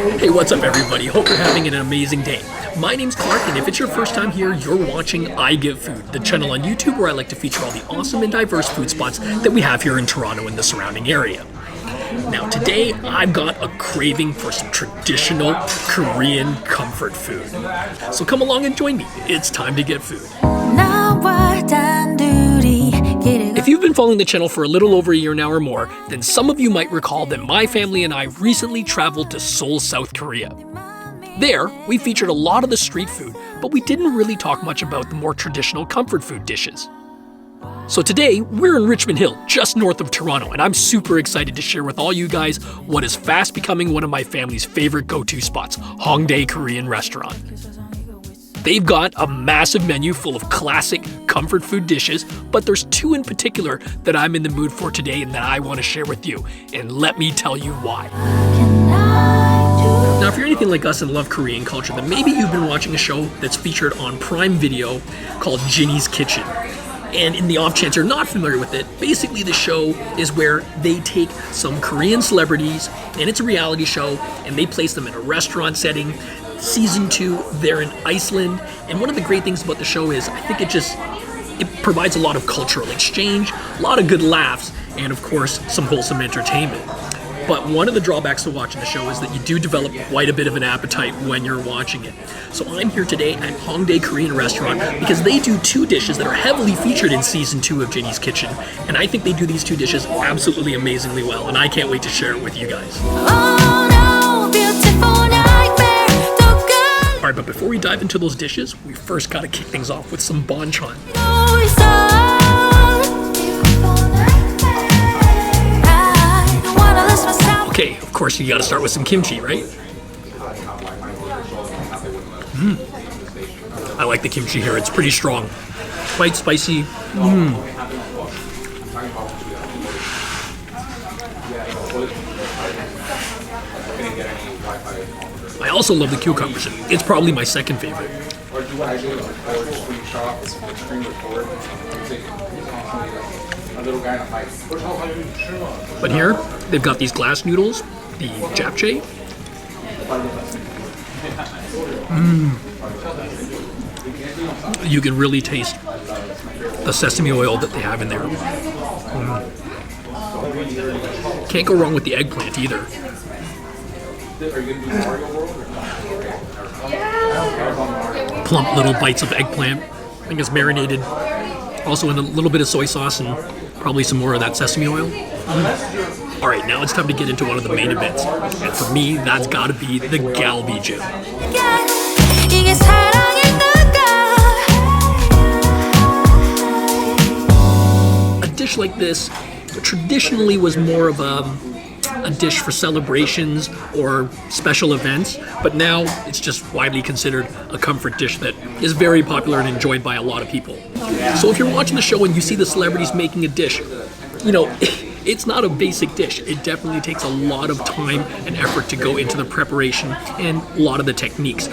Hey, what's up everybody? Hope you're having an amazing day. My name's Clark, and if it's your first time here, you're watching I Give Food, the channel on YouTube where I like to feature all the awesome and diverse food spots that we have here in Toronto and the surrounding area. Now today, I've got a craving for some traditional Korean comfort food. So come along and join me. It's time to get food. If you've been following the channel for a little over a year now or more, then some of you might recall that my family and I recently traveled to Seoul, South Korea. There, we featured a lot of the street food, but we didn't really talk much about the more traditional comfort food dishes. So today, we're in Richmond Hill, just north of Toronto, and I'm super excited to share with all you guys what is fast becoming one of my family's favorite go-to spots, Hongdae Korean restaurant. They've got a massive menu full of classic comfort food dishes, but there's two in particular that I'm in the mood for today and that I want to share with you, and let me tell you why. Now, if you're anything like us and love Korean culture, then maybe you've been watching a show that's featured on Prime Video called Jinny's Kitchen. And in the off chance you're not familiar with it, basically the show is where they take some Korean celebrities, and it's a reality show, and they place them in a restaurant setting. Season 2, they're in Iceland, and one of the great things about the show is I think it provides a lot of cultural exchange, a lot of good laughs, and of course some wholesome entertainment. But one of the drawbacks to watching the show is that you do develop quite a bit of an appetite when you're watching it. So I'm here today at Hongdae Korean restaurant because they do two dishes that are heavily featured in season 2 of Jinny's Kitchen, and I think they do these two dishes absolutely amazingly well, and I can't wait to share it with you guys. Alright, but before we dive into those dishes, we first gotta kick things off with some Banchan. Okay, of course you gotta start with some kimchi, right? I like the kimchi here, it's pretty strong. Quite spicy. I also love the cucumbers. It's probably my second favorite. But here, they've got these glass noodles, the japchae. You can really taste the sesame oil that they have in there. Can't go wrong with the eggplant either. Plump little bites of eggplant. I think it's marinated also in a little bit of soy sauce and probably some more of that sesame oil. Alright, now it's time to get into one of the main events. And for me, that's gotta be the Galbi Jjim. A dish like this traditionally was more of a dish for celebrations or special events, but now it's just widely considered a comfort dish that is very popular and enjoyed by a lot of people. So if you're watching the show and you see the celebrities making a dish, you know, it's not a basic dish. It definitely takes a lot of time and effort to go into the preparation and a lot of the techniques.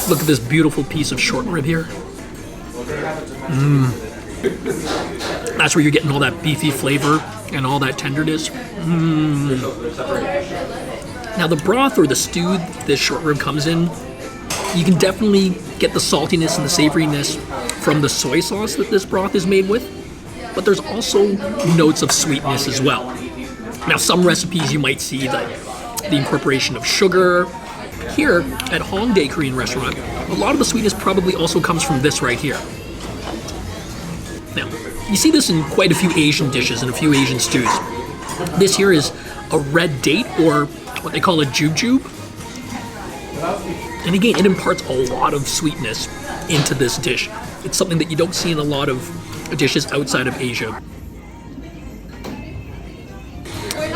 Look at this beautiful piece of short rib here. That's where you're getting all that beefy flavor and all that tenderness. Now the broth or the stew this short rib comes in, you can definitely get the saltiness and the savoriness from the soy sauce that this broth is made with, but there's also notes of sweetness as well. Now some recipes you might see the incorporation of sugar. Here at Hongdae Korean restaurant, a lot of the sweetness probably also comes from this right here. Now, you see this in quite a few Asian dishes and a few Asian stews. This here is a red date, or what they call a jujube. And again, it imparts a lot of sweetness into this dish. It's something that you don't see in a lot of dishes outside of Asia.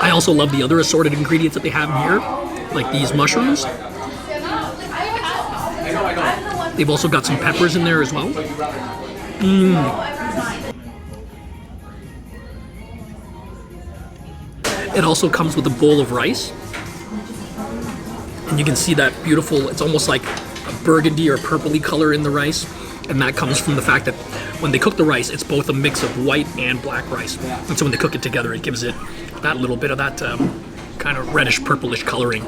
I also love the other assorted ingredients that they have in here, like these mushrooms. They've also got some peppers in there as well. It also comes with a bowl of rice. And you can see that beautiful, it's almost like a burgundy or purpley color in the rice. And that comes from the fact that when they cook the rice, it's both a mix of white and black rice. And so when they cook it together, it gives it that little bit of that kind kind of reddish purplish coloring.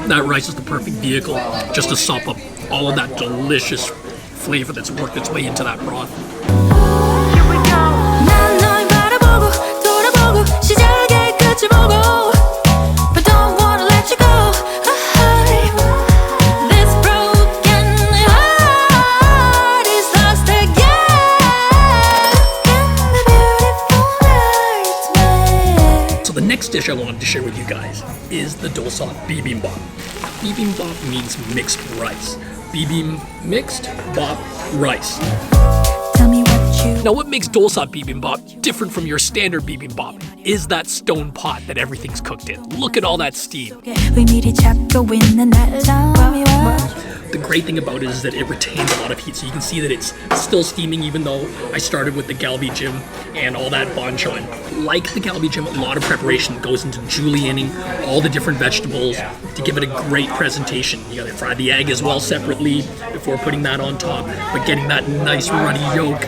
That rice is the perfect vehicle just to sop up all of that delicious flavor that's worked its way into that broth. The next dish I wanted to share with you guys is the Dolsot Bibimbap. Bibimbap means mixed rice. Bibim, mixed, bap, rice. Now what makes Dolsot Bibimbap different from your standard bibimbap is that stone pot that everything's cooked in. Look at all that steam. The great thing about it is that it retains a lot of heat, so you can see that it's still steaming even though I started with the Galbi Jjim and all that Banchan. Like the Galbi Jjim, a lot of preparation goes into julienning all the different vegetables to give it a great presentation. You gotta fry the egg as well separately before putting that on top, but getting that nice runny yolk.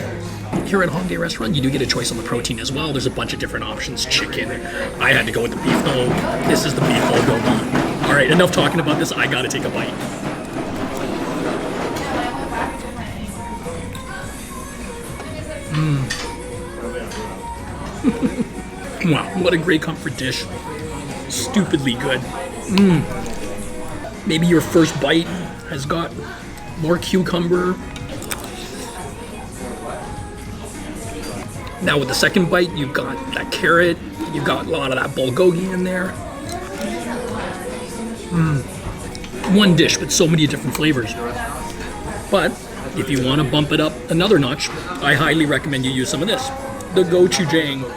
Here at Hongdae Restaurant, you do get a choice on the protein as well. There's a bunch of different options. Chicken. I had to go with the beef though. This is the beef bulgogi. All right, enough talking about this. I gotta take a bite. Wow, what a great comfort dish. Stupidly good. Maybe your first bite has got more cucumber. Now with the second bite, you've got that carrot, you've got a lot of that bulgogi in there. One dish, but so many different flavors. But if you want to bump it up another notch, I highly recommend you use some of this, the gochujang.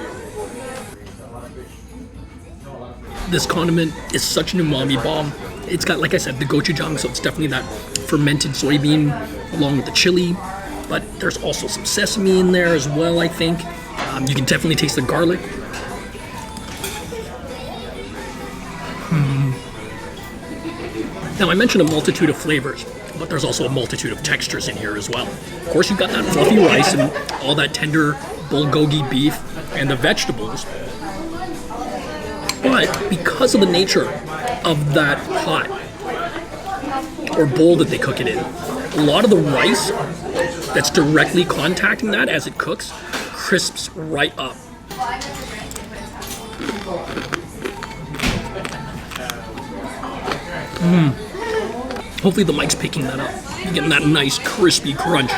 This condiment is such an umami bomb. It's got, like I said, the gochujang, so it's definitely that fermented soybean along with the chili. But there's also some sesame in there as well, I think. You can definitely taste the garlic. Now, I mentioned a multitude of flavors, but there's also a multitude of textures in here as well. Of course, you've got that fluffy rice and all that tender bulgogi beef and the vegetables. But because of the nature of that pot or bowl that they cook it in, a lot of the rice that's directly contacting that as it cooks crisps right up. Hopefully the mic's picking that up. You're getting that nice crispy crunch.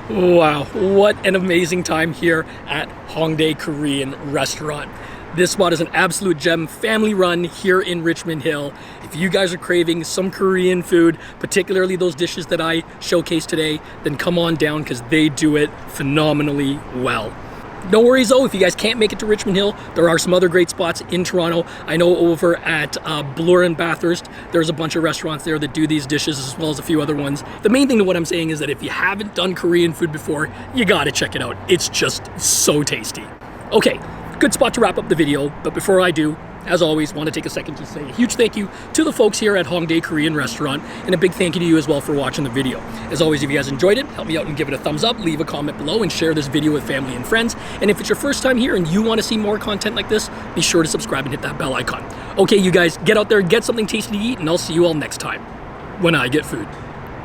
Wow, what an amazing time here at Hongdae Korean Restaurant. This spot is an absolute gem, family run here in Richmond Hill. If you guys are craving some Korean food, particularly those dishes that I showcased today, then come on down because they do it phenomenally well. No worries though, if you guys can't make it to Richmond Hill, there are some other great spots in Toronto. I know over at Bloor and Bathurst, there's a bunch of restaurants there that do these dishes as well as a few other ones. The main thing to what I'm saying is that if you haven't done Korean food before, you gotta check it out. It's just so tasty. Okay, good spot to wrap up the video, but before I do, as always, want to take a second to say a huge thank you to the folks here at Hongdae Korean Restaurant, and a big thank you to you as well for watching the video. As always, if you guys enjoyed it, help me out and give it a thumbs up, leave a comment below, and share this video with family and friends. And if it's your first time here and you want to see more content like this, be sure to subscribe and hit that bell icon. Okay, you guys, get out there, get something tasty to eat, and I'll see you all next time when I get food.